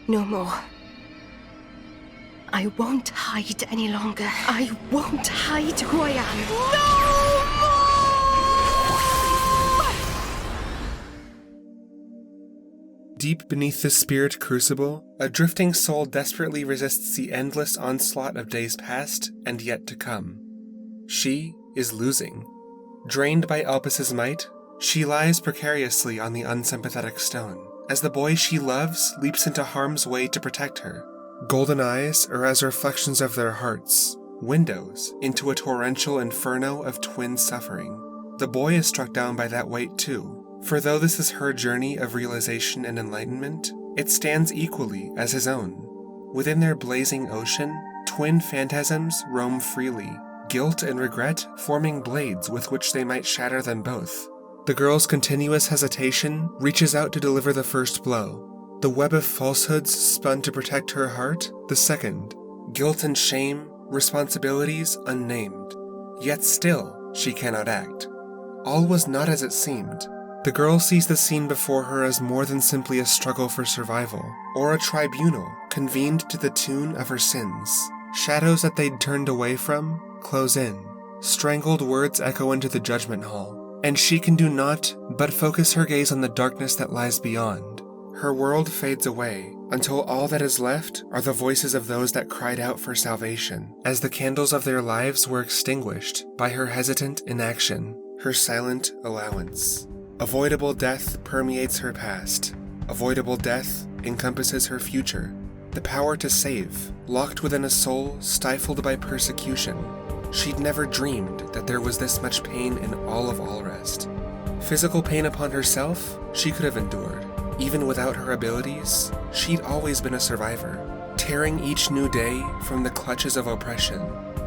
No more. I won't hide any longer. I won't hide who I am. No more! Deep beneath the spirit crucible, a drifting soul desperately resists the endless onslaught of days past and yet to come. She is losing. Drained by Elpis' might, she lies precariously on the unsympathetic stone, as the boy she loves leaps into harm's way to protect her. Golden eyes are as reflections of their hearts, windows into a torrential inferno of twin suffering. The boy is struck down by that weight too, for though this is her journey of realization and enlightenment, it stands equally as his own. Within their blazing ocean, twin phantasms roam freely, guilt and regret forming blades with which they might shatter them both. The girl's continuous hesitation reaches out to deliver the first blow. The web of falsehoods spun to protect her heart, the second. Guilt and shame, responsibilities unnamed. Yet still, she cannot act. All was not as it seemed. The girl sees the scene before her as more than simply a struggle for survival, or a tribunal convened to the tune of her sins. Shadows that they'd turned away from close in. Strangled words echo into the judgment hall, and she can do naught but focus her gaze on the darkness that lies beyond. Her world fades away, until all that is left are the voices of those that cried out for salvation, as the candles of their lives were extinguished by her hesitant inaction, her silent allowance. Avoidable death permeates her past. Avoidable death encompasses her future. The power to save, locked within a soul stifled by persecution. She'd never dreamed that there was this much pain in all of Allrest. Physical pain upon herself, she could have endured. Even without her abilities, she'd always been a survivor, tearing each new day from the clutches of oppression,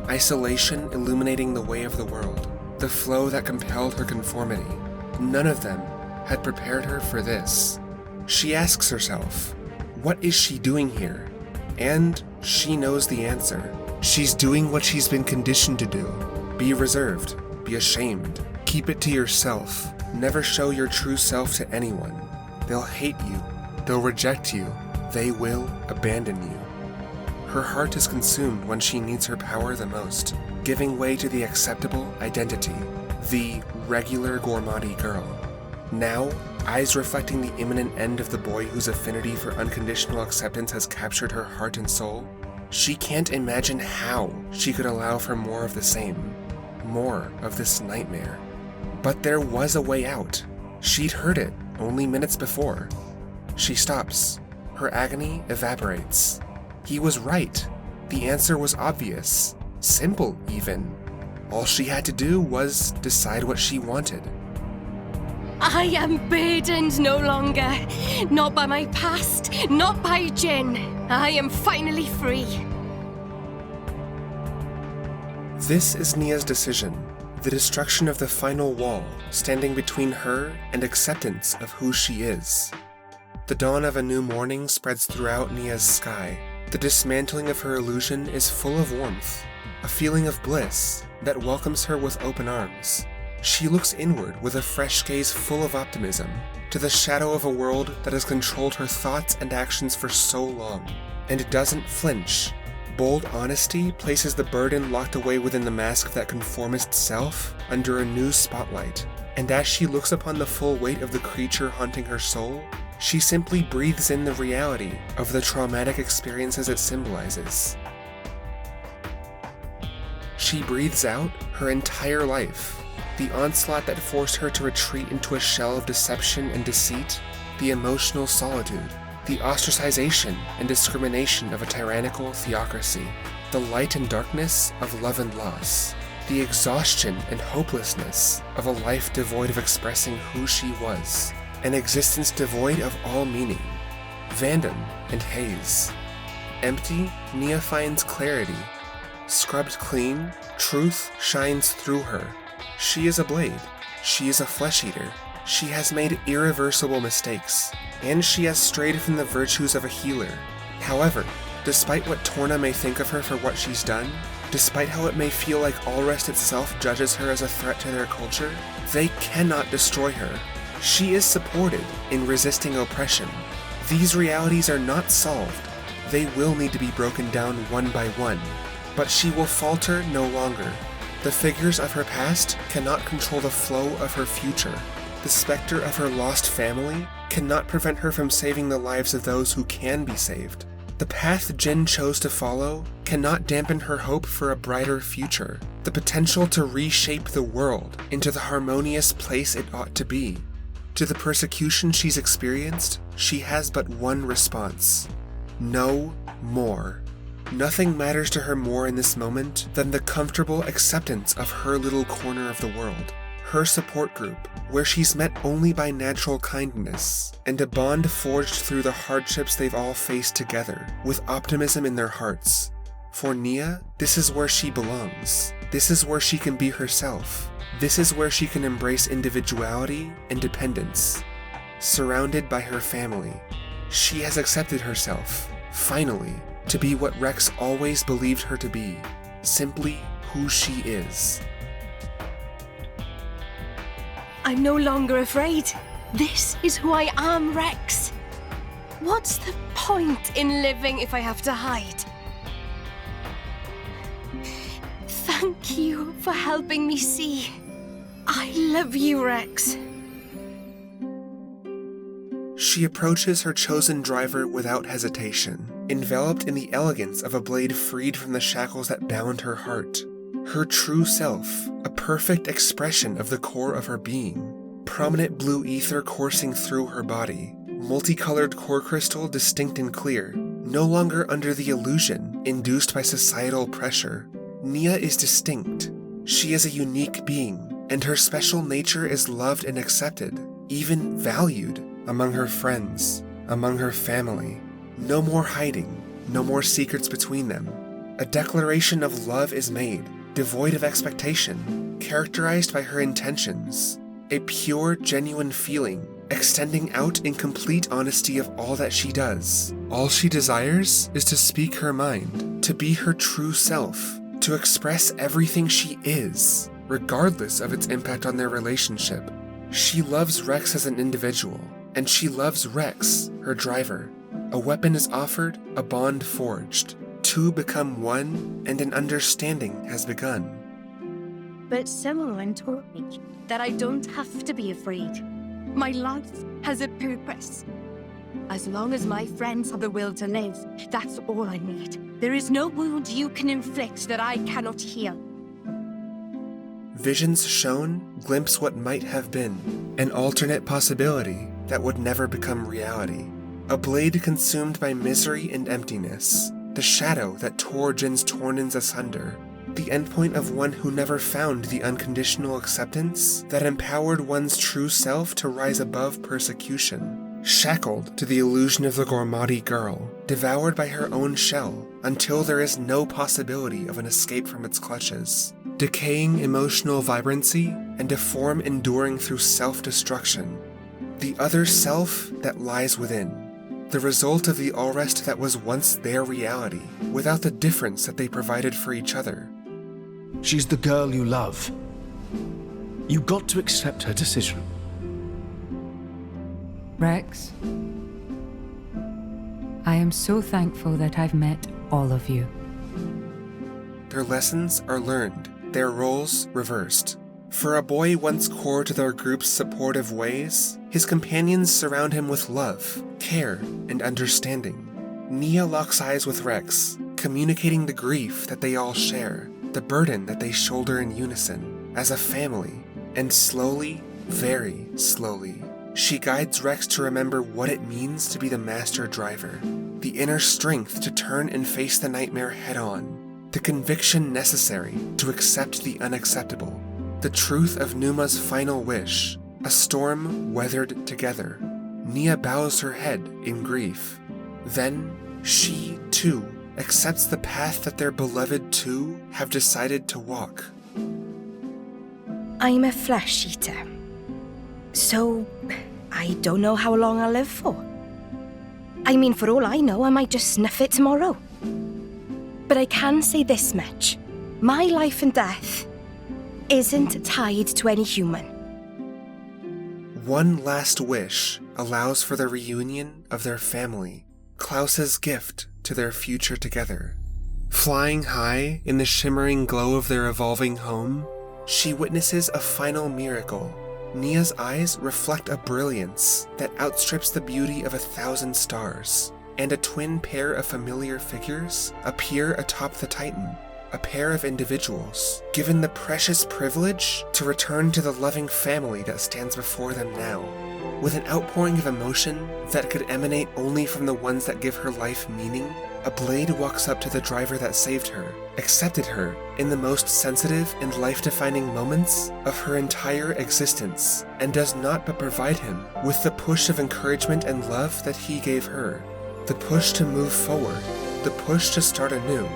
isolation illuminating the way of the world, the flow that compelled her conformity. None of them had prepared her for this. She asks herself, what is she doing here? And she knows the answer. She's doing what she's been conditioned to do. Be reserved, be ashamed, keep it to yourself, never show your true self to anyone. They'll hate you, they'll reject you, they will abandon you. Her heart is consumed when she needs her power the most, giving way to the acceptable identity, the regular Gormati girl. Now, eyes reflecting the imminent end of the boy whose affinity for unconditional acceptance has captured her heart and soul, she can't imagine how she could allow for more of the same, more of this nightmare. But there was a way out. She'd heard it only minutes before. She stops. Her agony evaporates. He was right. The answer was obvious. Simple, even. All she had to do was decide what she wanted. I am burdened no longer. Not by my past, not by Jin. I am finally free. This is Nia's decision. The destruction of the final wall, standing between her and acceptance of who she is. The dawn of a new morning spreads throughout Nia's sky. The dismantling of her illusion is full of warmth, a feeling of bliss that welcomes her with open arms. She looks inward with a fresh gaze full of optimism, to the shadow of a world that has controlled her thoughts and actions for so long, and doesn't flinch. Bold honesty places the burden locked away within the mask of that conformist self under a new spotlight, and as she looks upon the full weight of the creature haunting her soul, she simply breathes in the reality of the traumatic experiences it symbolizes. She breathes out her entire life, the onslaught that forced her to retreat into a shell of deception and deceit, the emotional solitude, the ostracization and discrimination of a tyrannical theocracy, the light and darkness of love and loss, the exhaustion and hopelessness of a life devoid of expressing who she was, an existence devoid of all meaning, Vandom and haze. Empty, Nia finds clarity. Scrubbed clean, truth shines through her. She is a blade. She is a flesh-eater. She has made irreversible mistakes, and she has strayed from the virtues of a healer. However, despite what Torna may think of her for what she's done, despite how it may feel like Allrest itself judges her as a threat to their culture, they cannot destroy her. She is supported in resisting oppression. These realities are not solved. They will need to be broken down one by one, but she will falter no longer. The figures of her past cannot control the flow of her future. The specter of her lost family cannot prevent her from saving the lives of those who can be saved. The path Jin chose to follow cannot dampen her hope for a brighter future, the potential to reshape the world into the harmonious place it ought to be. To the persecution she's experienced, she has but one response: no more. Nothing matters to her more in this moment than the comfortable acceptance of her little corner of the world, her support group, where she's met only by natural kindness, and a bond forged through the hardships they've all faced together, with optimism in their hearts. For Nia, this is where she belongs. This is where she can be herself. This is where she can embrace individuality and dependence. Surrounded by her family, she has accepted herself, finally, to be what Rex always believed her to be, simply who she is. I'm no longer afraid. This is who I am, Rex. What's the point in living if I have to hide? Thank you for helping me see. I love you, Rex. She approaches her chosen driver without hesitation, enveloped in the elegance of a blade freed from the shackles that bound her heart. Her true self, a perfect expression of the core of her being. Prominent blue ether coursing through her body. Multicolored core crystal distinct and clear, no longer under the illusion induced by societal pressure. Nia is distinct. She is a unique being, and her special nature is loved and accepted, even valued, among her friends, among her family. No more hiding, no more secrets between them. A declaration of love is made, devoid of expectation, characterized by her intentions. A pure, genuine feeling, extending out in complete honesty of all that she does. All she desires is to speak her mind, to be her true self, to express everything she is, regardless of its impact on their relationship. She loves Rex as an individual, and she loves Rex, her driver. A weapon is offered, a bond forged. Two become one, and an understanding has begun. But someone told me that I don't have to be afraid. My life has a purpose. As long as my friends have the will to live, that's all I need. There is no wound you can inflict that I cannot heal. Visions shown glimpse what might have been, an alternate possibility that would never become reality. A blade consumed by misery and emptiness, the shadow that tore Jin's Tornins asunder, the endpoint of one who never found the unconditional acceptance that empowered one's true self to rise above persecution. Shackled to the illusion of the Gormati girl, devoured by her own shell, until there is no possibility of an escape from its clutches. Decaying emotional vibrancy, and a form enduring through self-destruction. The other self that lies within. The result of the all-rest that was once their reality, without the difference that they provided for each other. She's the girl you love. You got to accept her decision. Rex, I am so thankful that I've met all of you. Their lessons are learned, their roles reversed. For a boy once core to their group's supportive ways, his companions surround him with love, care, and understanding. Nia locks eyes with Rex, communicating the grief that they all share, the burden that they shoulder in unison, as a family. And slowly, very slowly, she guides Rex to remember what it means to be the master driver, the inner strength to turn and face the nightmare head-on, the conviction necessary to accept the unacceptable, the truth of Numa's final wish, a storm weathered together. Nia bows her head in grief. Then, she, too, accepts the path that their beloved two have decided to walk. I'm a flesh eater. So, I don't know how long I'll live for. I mean, for all I know, I might just snuff it tomorrow. But I can say this much. My life and death isn't tied to any human. One last wish, allows for the reunion of their family, Klaus's gift to their future together. Flying high in the shimmering glow of their evolving home, she witnesses a final miracle. Nia's eyes reflect a brilliance that outstrips the beauty of 1,000 stars, and a twin pair of familiar figures appear atop the Titan, a pair of individuals given the precious privilege to return to the loving family that stands before them now. With an outpouring of emotion that could emanate only from the ones that give her life meaning, a blade walks up to the driver that saved her, accepted her in the most sensitive and life-defining moments of her entire existence, and does not but provide him with the push of encouragement and love that he gave her. The push to move forward, the push to start anew.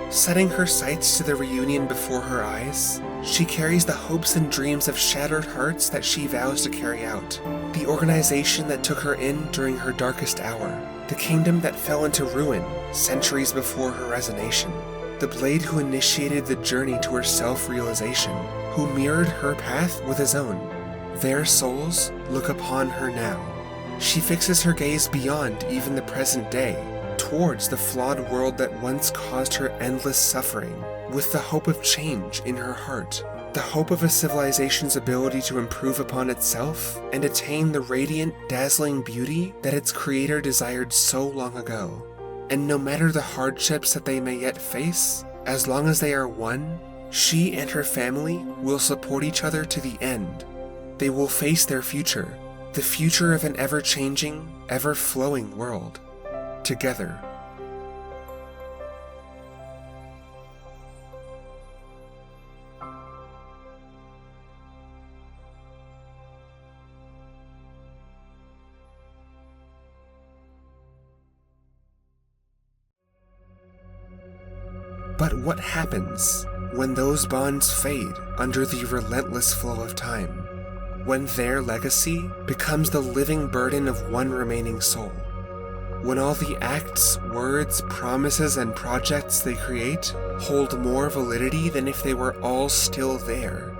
Setting her sights to the reunion before her eyes, she carries the hopes and dreams of shattered hearts that she vows to carry out. The organization that took her in during her darkest hour. The kingdom that fell into ruin centuries before her resignation. The blade who initiated the journey to her self-realization, who mirrored her path with his own. Their souls look upon her now. She fixes her gaze beyond even the present day, towards the flawed world that once caused her endless suffering, with the hope of change in her heart. The hope of a civilization's ability to improve upon itself and attain the radiant, dazzling beauty that its creator desired so long ago. And no matter the hardships that they may yet face, as long as they are one, she and her family will support each other to the end. They will face their future, the future of an ever-changing, ever-flowing world, together. But what happens when those bonds fade under the relentless flow of time? When their legacy becomes the living burden of one remaining soul? When all the acts, words, promises, and projects they create hold more validity than if they were all still there?